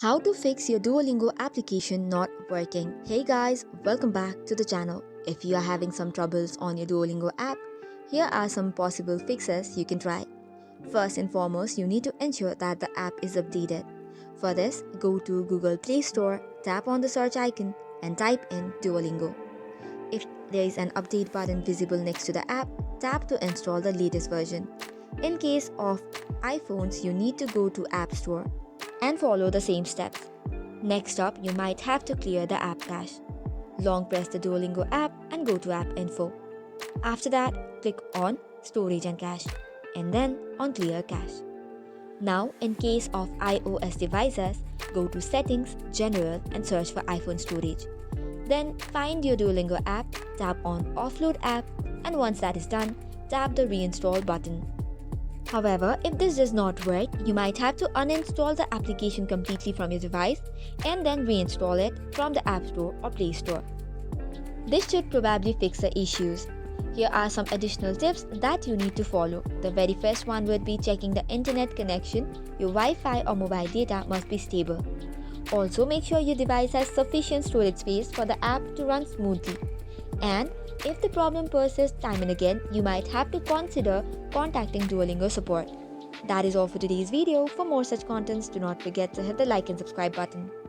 How to fix your Duolingo application not working. Hey guys, welcome back to the channel. If you are having some troubles on your Duolingo app, here are some possible fixes you can try. First and foremost, you need to ensure that the app is updated. For this, go to Google Play Store, tap on the search icon and type in Duolingo. If there is an update button visible next to the app, tap to install the latest version. In case of iPhones, you need to go to App Store and follow the same steps. Next up, you might have to clear the app cache. Long press the Duolingo app and go to App Info. After that, click on Storage and Cache and then on Clear Cache. Now, in case of iOS devices, go to Settings, General and search for iPhone storage. Then find your Duolingo app, tap on Offload app, and once that is done, tap the Reinstall button. However, if this does not work, you might have to uninstall the application completely from your device and then reinstall it from the App Store or Play Store. This should probably fix the issues. Here are some additional tips that you need to follow. The very first one would be checking the internet connection. Your Wi-Fi or mobile data must be stable. Also, make sure your device has sufficient storage space for the app to run smoothly. And if the problem persists time and again, you might have to consider contacting Duolingo support. That is all for today's video. For more such contents, do not forget to hit the like and subscribe button.